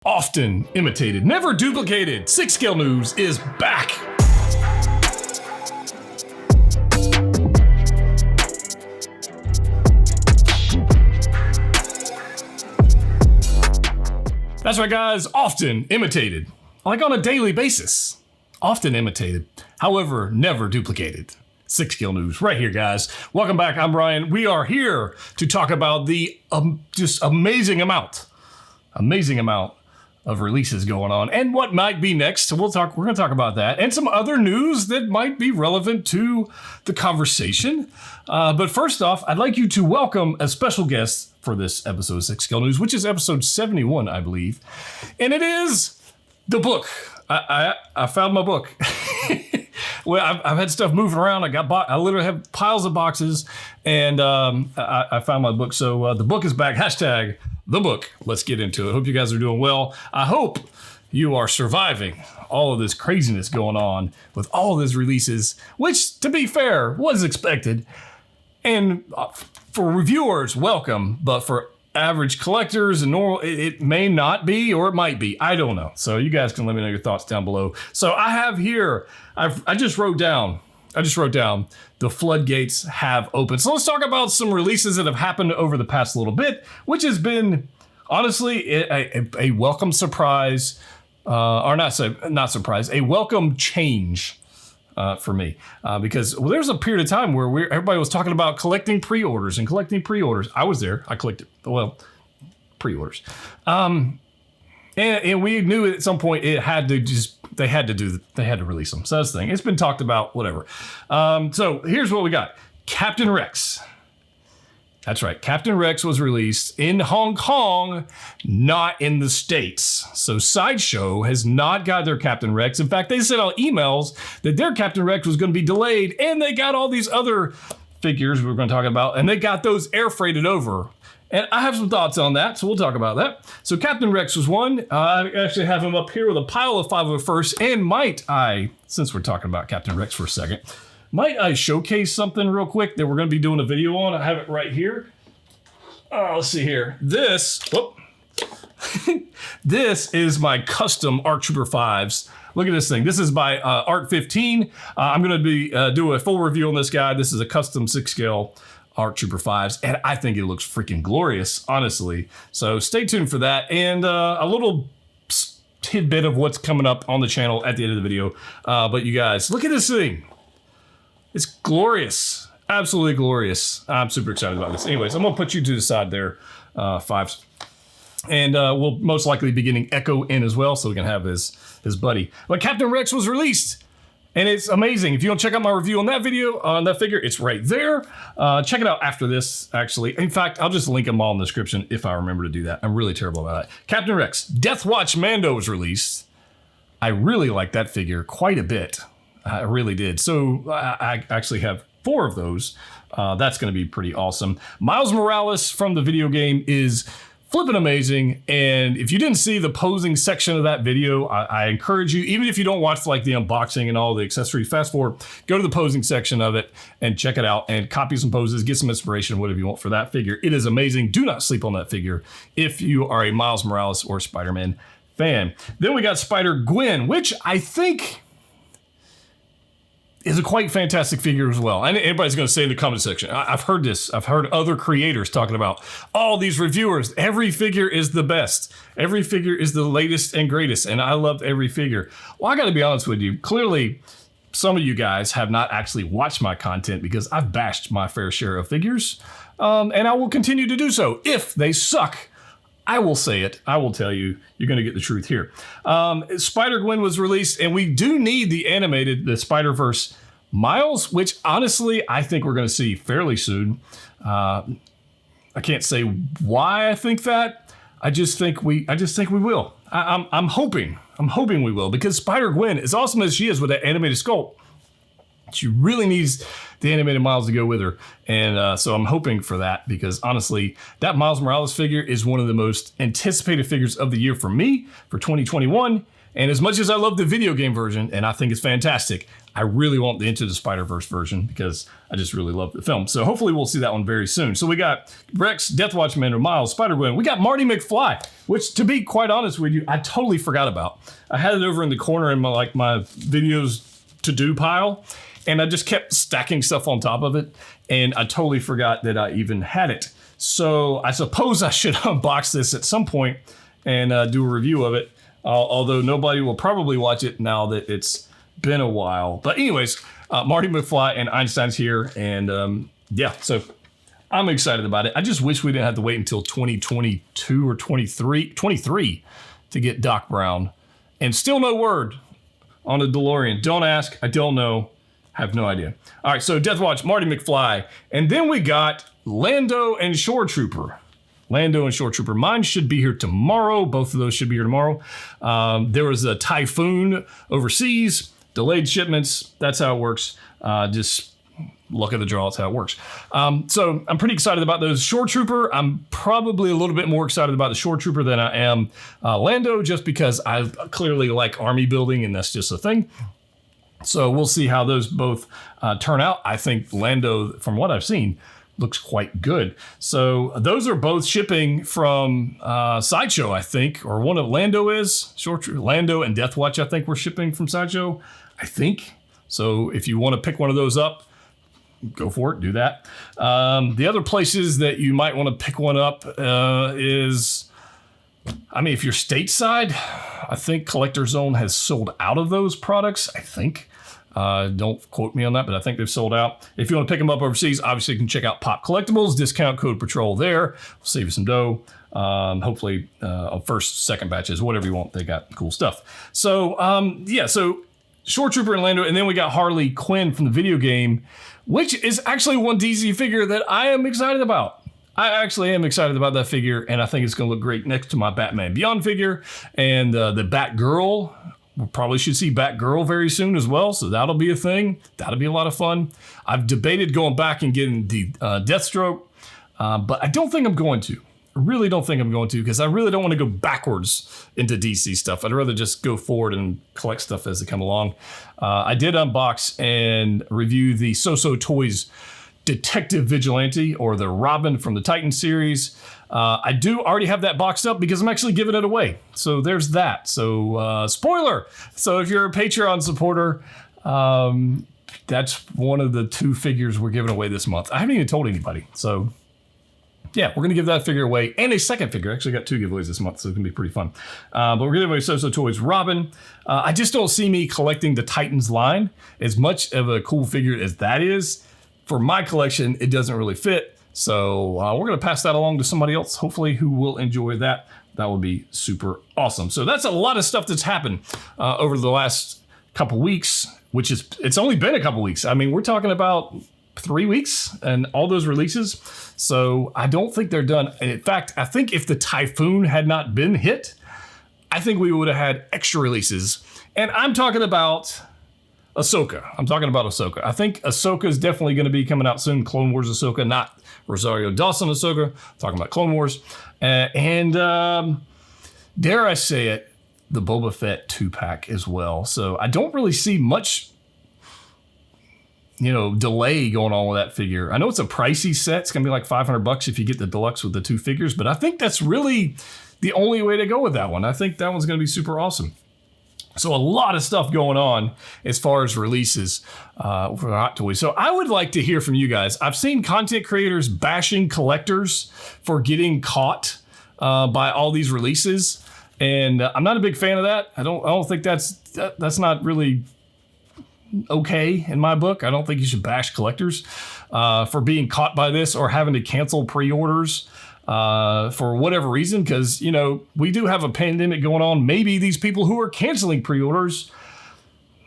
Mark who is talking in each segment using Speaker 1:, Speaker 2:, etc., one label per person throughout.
Speaker 1: Often imitated, never duplicated. 6 Scale News is back. That's right, guys. Often imitated, like on a daily basis. Often imitated, however, never duplicated. 6 Scale News right here, guys. Welcome back. I'm Ryan. We are here to talk about the just amazing amount of releases going on and what might be next. We're going to talk about that and some other news that might be relevant to the conversation. But first off, I'd like you to welcome a special guest for this episode of 6 Scale News, which is episode 71, I believe. And it is the book. I found my book. Well, I've had stuff moving around. I literally have piles of boxes, and I found my book. So the book is back. Hashtag the book. Let's get into it. Hope you guys are doing well. I hope you are surviving all of this craziness going on with all of these releases, which, to be fair, was expected. And for reviewers, welcome. But for average collectors and normal, it may not be, or it might be. I don't know. So you guys can let me know your thoughts down below. So I have here, I just wrote down the floodgates have opened. So let's talk about some releases that have happened over the past little bit, which has been honestly a welcome surprise, or not surprise, a welcome change for me, because there's a period of time where everybody was talking about collecting pre-orders. I was there. I collected pre-orders, and we knew at some point they had to release them. So that's the thing. It's been talked about, whatever. So here's what we got. Captain Rex. That's right. Captain Rex was released in Hong Kong, not in the States. So Sideshow has not got their Captain Rex. In fact, they sent out emails that their Captain Rex was going to be delayed, and they got all these other figures we're going to talk about, and they got those air freighted over. And I have some thoughts on that, so we'll talk about that. So Captain Rex was one. I actually have him up here with a pile of 501st, and might I, since we're talking about Captain Rex for a second, might I showcase something real quick that we're going to be doing a video on? I have it right here. Let's see here. This is my custom ARC Trooper 5s. Look at this thing. This is by Art 15. I'm going to be do a full review on this guy. This is a custom 6 scale ARC Trooper 5s, and I think it looks freaking glorious, honestly. So stay tuned for that, and a little tidbit of what's coming up on the channel at the end of the video. But you guys, look at this thing. It's glorious. Absolutely glorious. I'm super excited about this. Anyways, I'm going to put you to the side there, 5s. And we'll most likely be getting Echo in as well, so we can have his buddy. But Captain Rex was released, and it's amazing. If you want to check out my review on that video, on that figure, it's right there. Check it out after this, actually. In fact, I'll just link them all in the description if I remember to do that. I'm really terrible about that. Captain Rex, Death Watch Mando was released. I really like that figure quite a bit. I really did. So I actually have 4 of those. That's going to be pretty awesome. Miles Morales from the video game is flipping amazing. And if you didn't see the posing section of that video, I encourage you, even if you don't watch like the unboxing and all the accessories, fast forward, go to the posing section of it and check it out and copy some poses, get some inspiration, whatever you want for that figure. It is amazing. Do not sleep on that figure if you are a Miles Morales or Spider-Man fan. Then we got Spider-Gwen, which I think is a quite fantastic figure as well. And everybody's going to say in the comment section, I've heard this. I've heard other creators talking about all these reviewers. Every figure is the best. Every figure is the latest and greatest. And I loved every figure. Well, I got to be honest with you. Clearly, some of you guys have not actually watched my content because I've bashed my fair share of figures. And I will continue to do so. If they suck, I will say it. I will tell you. You're going to get the truth here. Spider-Gwen was released, and we do need the Spider-Verse Miles, which honestly I think we're going to see fairly soon. I can't say why I think that. I just think we will. I'm hoping we will, because Spider-Gwen, as awesome as she is with that animated sculpt, She really needs the animated Miles to go with her. And so I'm hoping for that because honestly, that Miles Morales figure is one of the most anticipated figures of the year for me for 2021. And as much as I love the video game version, and I think it's fantastic, I really want the Into the Spider-Verse version because I just really love the film. So hopefully we'll see that one very soon. So we got Rex, Death Watch Commander, Miles, Spider-Gwen. We got Marty McFly, which to be quite honest with you, I totally forgot about. I had it over in the corner in my videos to do pile. And I just kept stacking stuff on top of it. And I totally forgot that I even had it. So I suppose I should unbox this at some point and do a review of it. Although nobody will probably watch it now that it's been a while. But anyways, Marty McFly and Einstein's here. And yeah, so I'm excited about it. I just wish we didn't have to wait until 2022 or 23 to get Doc Brown. And still no word on a DeLorean. Don't ask. I don't know. Have no idea. All right, so Death Watch, Marty McFly. And then we got Lando and Shore Trooper. Lando and Shore Trooper. Mine should be here tomorrow. Both of those should be here tomorrow. There was a typhoon overseas, delayed shipments. That's how it works. Just luck of the draw. That's how it works. So I'm pretty excited about those. Shore Trooper, I'm probably a little bit more excited about the Shore Trooper than I am Lando, just because I clearly like army building, and that's just a thing. So we'll see how those both turn out. I think Lando, from what I've seen, looks quite good. So those are both shipping from Sideshow, I think, or one of Lando is. Lando and Death Watch, I think, were shipping from Sideshow, I think. So if you want to pick one of those up, go for it, do that. The other places that you might want to pick one up is, I mean, if you're stateside, I think Collector Zone has sold out of those products, I think. Don't quote me on that, but I think they've sold out. If you want to pick them up overseas, obviously you can check out Pop Collectibles, discount code Patrol there. We'll save you some dough. Hopefully first, second batches, whatever you want. They got cool stuff. So yeah, so Shore Trooper and Lando, and then we got Harley Quinn from the video game, which is actually one DC figure that I am excited about. I actually am excited about that figure, and I think it's going to look great next to my Batman Beyond figure and the Batgirl. We probably should see Batgirl very soon as well, so that'll be a thing. That'll be a lot of fun. I've debated going back and getting the Deathstroke, but I don't think I'm going to. I really don't think I'm going to, because I really don't want to go backwards into DC stuff. I'd rather just go forward and collect stuff as they come along. I did unbox and review the So-So Toys Detective Vigilante, or the Robin from the Titan series. I do already have that boxed up because I'm actually giving it away. So there's that. So spoiler. So if you're a Patreon supporter, that's one of the 2 figures we're giving away this month. I haven't even told anybody. So yeah, we're going to give that figure away, and a second figure. Actually got 2 giveaways this month, so it's going to be pretty fun. But we're going to give away So-So Toys Robin. I just don't see me collecting the Titans line. As much of a cool figure as that is, for my collection, it doesn't really fit. So we're going to pass that along to somebody else, hopefully, who will enjoy that. That would be super awesome. So that's a lot of stuff that's happened over the last couple weeks, which is, it's only been a couple weeks. I mean, we're talking about 3 weeks and all those releases. So I don't think they're done. And in fact, I think if the typhoon had not been hit, I think we would have had extra releases. And I'm talking about Ahsoka. I think Ahsoka is definitely going to be coming out soon. Clone Wars Ahsoka, not Rosario Dawson Ahsoka. I'm talking about Clone Wars. And dare I say it, the Boba Fett 2-pack as well. So I don't really see much, delay going on with that figure. I know it's a pricey set. It's going to be like $500 if you get the deluxe with the 2 figures. But I think that's really the only way to go with that one. I think that one's going to be super awesome. So a lot of stuff going on as far as releases for Hot Toys. So I would like to hear from you guys. I've seen content creators bashing collectors for getting caught by all these releases, and I'm not a big fan of that. I don't think that's not really okay in my book. I don't think you should bash collectors for being caught by this or having to cancel pre-orders. For whatever reason, because, we do have a pandemic going on. Maybe these people who are canceling pre-orders,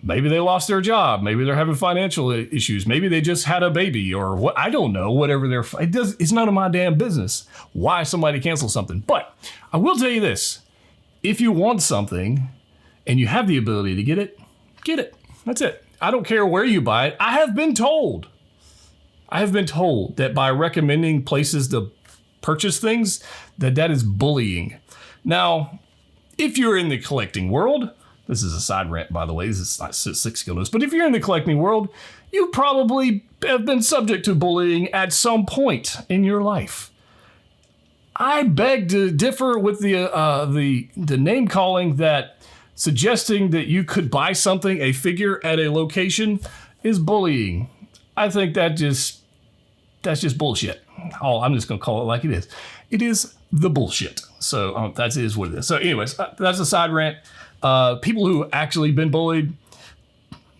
Speaker 1: maybe they lost their job. Maybe they're having financial issues. Maybe they just had a baby or what. I don't know, whatever it's none of my damn business why somebody cancels something. But I will tell you this. If you want something and you have the ability to get it, get it. That's it. I don't care where you buy it. I have been told that by recommending places to purchase things, that is bullying. Now, if you're in the collecting world, this is a side rant, by the way, this is not 6 skill notes, but if you're in the collecting world, you probably have been subject to bullying at some point in your life. I beg to differ with the name calling that suggesting that you could buy something, a figure at a location, is bullying. I think that's just bullshit. Oh, I'm just going to call it like it is. It is the bullshit. So that is what it is. So anyways, that's a side rant. People who actually been bullied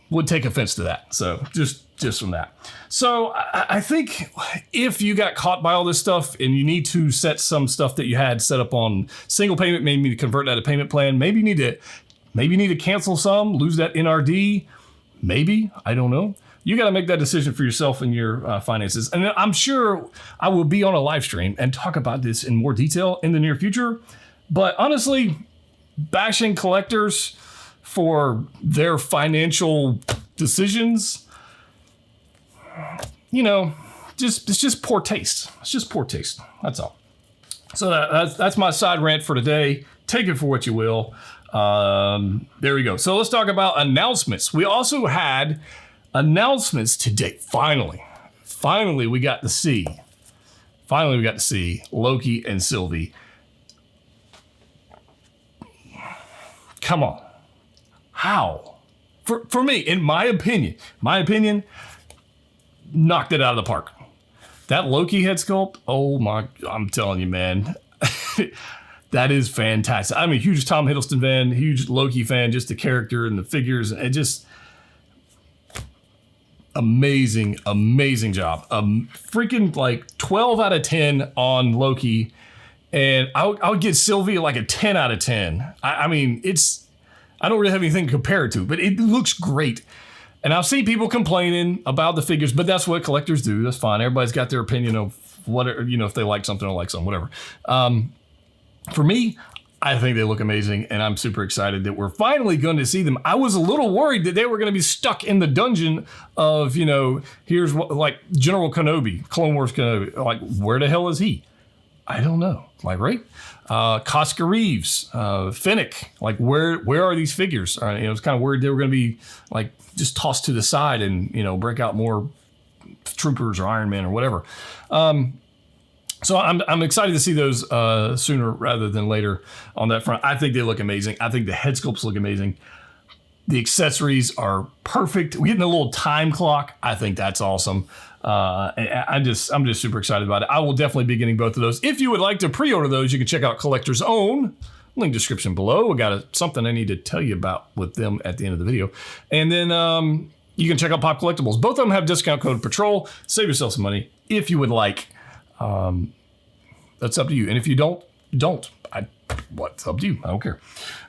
Speaker 1: would take offense to that. So just from that. So I think if you got caught by all this stuff and you need to set some stuff that you had set up on single payment, maybe you need to convert that to payment plan. Maybe you need to cancel some, lose that NRD. Maybe, I don't know. You got to make that decision for yourself and your finances. And I'm sure I will be on a live stream and talk about this in more detail in the near future. But honestly, bashing collectors for their financial decisions, it's just poor taste. It's just poor taste. That's all. So that's my side rant for today. Take it for what you will. There we go. So let's talk about announcements. We also had announcements today. Finally, we got to see Loki and Sylvie. Come on. How? For me, in my opinion, knocked it out of the park. That Loki head sculpt, I'm telling you, man. That is fantastic. I'm a huge Tom Hiddleston fan, huge Loki fan, just the character and the figures. And just amazing job. Freaking like 12 out of 10 on Loki. And I would give Sylvie like a 10 out of 10. I mean, I don't really have anything to compare it to, but it looks great. And I've seen people complaining about the figures, but that's what collectors do. That's fine. Everybody's got their opinion of whatever, if they like something or like something, whatever. For me, I think they look amazing, and I'm super excited that we're finally going to see them. I was a little worried that they were going to be stuck in the dungeon of, here's what, like General Kenobi, Clone Wars Kenobi. Like, where the hell is he? I don't know. Like, right? Casca Reeves, Fennec. Like, where are these figures? It's kind of worried they were going to be like just tossed to the side and break out more troopers or Iron Man or whatever. So I'm excited to see those sooner rather than later on that front. I think they look amazing. I think the head sculpts look amazing. The accessories are perfect. We're getting a little time clock. I think that's awesome. I'm just super excited about it. I will definitely be getting both of those. If you would like to pre-order those, you can check out Collector's Own. Link description below. We got something I need to tell you about with them at the end of the video. And then you can check out Pop Collectibles. Both of them have discount code Patrol. Save yourself some money if you would like. That's up to you. And if you don't. What's up to you? I don't care.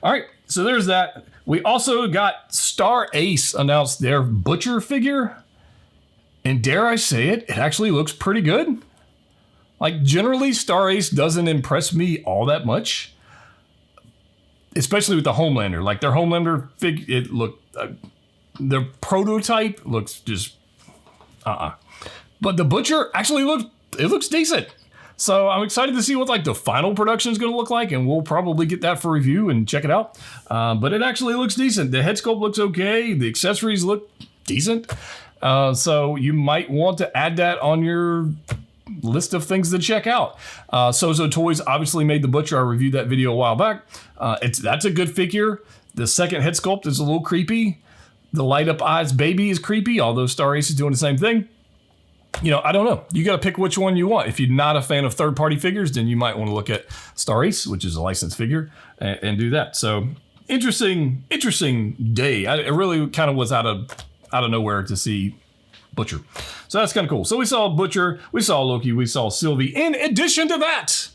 Speaker 1: All right. So there's that. We also got Star Ace announced their Butcher figure. And dare I say it, it actually looks pretty good. Like, generally, Star Ace doesn't impress me all that much. Especially with the Homelander. Like, their Homelander figure, it looked... their prototype looks just... But the Butcher actually looks decent. So I'm excited to see what like the final production is going to look like, and we'll probably get that for review and check it out. But it actually looks decent. The head sculpt looks okay. The accessories look decent. So you might want to add that on your list of things to check out. Sozo Toys obviously made the Butcher. I reviewed that video a while back. That's a good figure. The second head sculpt is a little creepy. The light up eyes baby is creepy, although Star Ace is doing the same thing. I don't know. You got to pick which one you want. If you're not a fan of third-party figures, then you might want to look at Star Ace, which is a licensed figure, and do that. So interesting day. It really kind of was out of nowhere to see Butcher. So that's kind of cool. So we saw Butcher, we saw Loki, we saw Sylvie. In addition to that,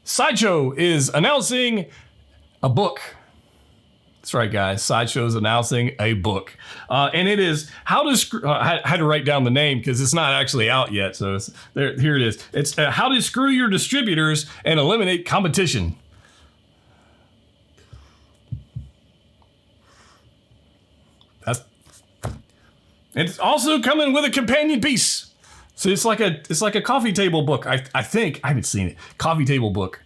Speaker 1: Sideshow is announcing a book. That's right, guys. Sideshow's announcing a book. And it is How to Screw... I had to write down the name because it's not actually out yet. So here it is. It's How to Screw Your Distributors and Eliminate Competition. It's also coming with a companion piece. So it's like a coffee table book. I think I haven't seen it. Coffee table book,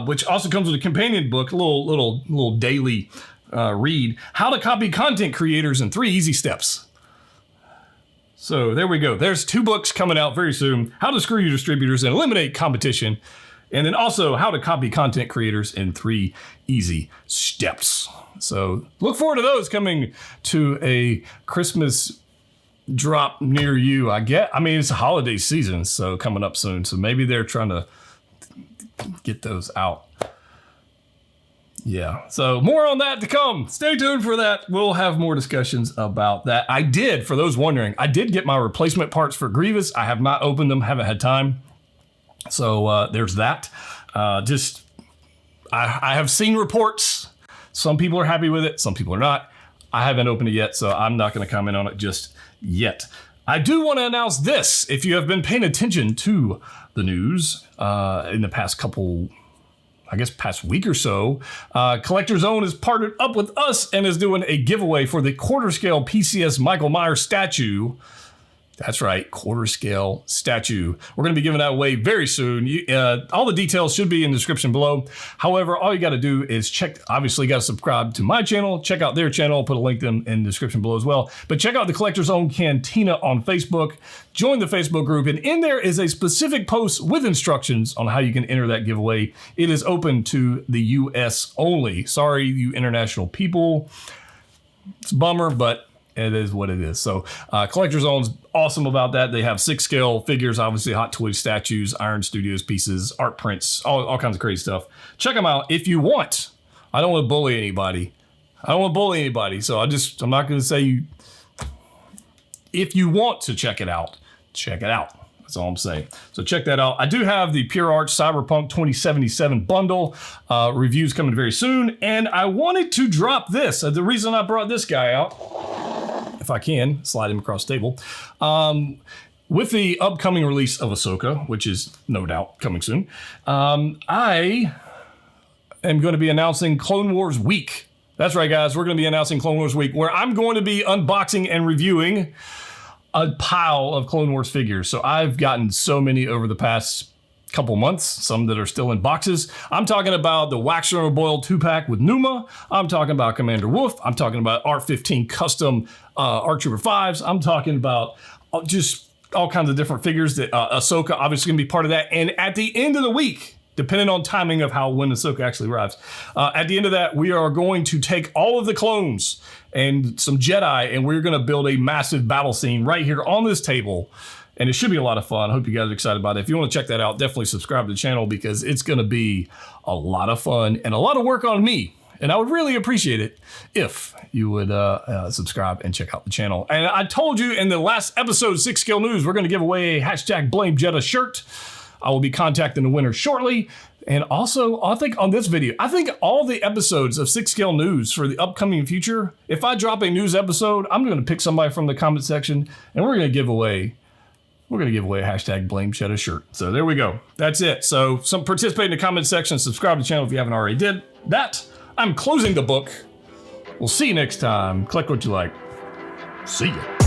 Speaker 1: which also comes with a companion book, a little daily read. How to copy content creators in 3 easy steps. So there we go. There's 2 books coming out very soon. How to screw your distributors and eliminate competition. And then also how to copy content creators in 3 easy steps. So look forward to those coming to a Christmas drop near you. I mean, it's a holiday season, so coming up soon. So maybe they're trying to get those out. Yeah, so more on that to come. Stay tuned for that. We'll have more discussions about that. For those wondering, I did get my replacement parts for Grievous. I have not opened them, haven't had time. So there's that. I have seen reports. Some people are happy with it. Some people are not. I haven't opened it yet, so I'm not going to comment on it just yet. I do want to announce this. If you have been paying attention to the news in the past past week or so, Collector Zone has partnered up with us and is doing a giveaway for the quarter scale PCS Michael Myers statue. That's right, quarter scale statue. We're going to be giving that away very soon. All the details should be in the description below. However, all you got to do is obviously got to subscribe to my channel, check out their channel, I'll put a link to them in the description below as well. But check out the Collector's Own Cantina on Facebook, join the Facebook group, and in there is a specific post with instructions on how you can enter that giveaway. It is open to the US only. Sorry, you international people. It's a bummer, but it is what it is. So Collector Zone's awesome about that. They have 6 scale figures, obviously Hot Toys statues, Iron Studios pieces, art prints, all kinds of crazy stuff. Check them out if you want. I don't want to bully anybody. So I'm not going to say you. If you want to check it out, check it out. That's all I'm saying. So check that out. I do have the Pure Art Cyberpunk 2077 bundle reviews coming very soon. And I wanted to drop this. The reason I brought this guy out, if I can, slide him across the table. With the upcoming release of Ahsoka, which is no doubt coming soon, I am going to be announcing Clone Wars Week. That's right, guys. We're going to be announcing Clone Wars Week, where I'm going to be unboxing and reviewing a pile of Clone Wars figures. So I've gotten so many over the past couple months, some that are still in boxes. I'm talking about the Waxer and Boiled 2-pack with Numa. I'm talking about Commander Wolf. I'm talking about R15 custom ARC Trooper 5s. I'm talking about just all kinds of different figures that Ahsoka obviously going to be part of that. And at the end of the week, depending on timing of when Ahsoka actually arrives, at the end of that, we are going to take all of the clones and some Jedi, and we're going to build a massive battle scene right here on this table. And it should be a lot of fun. I hope you guys are excited about it. If you want to check that out, definitely subscribe to the channel because it's going to be a lot of fun and a lot of work on me. And I would really appreciate it if you would subscribe and check out the channel. And I told you in the last episode of 6 Scale News, we're going to give away a #BlameJedda shirt. I will be contacting the winner shortly. And also, I think on this video, I think all the episodes of 6 Scale News for the upcoming future, if I drop a news episode, I'm going to pick somebody from the comment section and we're going to give away a #BlameJedda shirt. So there we go. That's it. So participate in the comment section, subscribe to the channel if you haven't already did that. I'm closing the book. We'll see you next time. Collect what you like. See ya.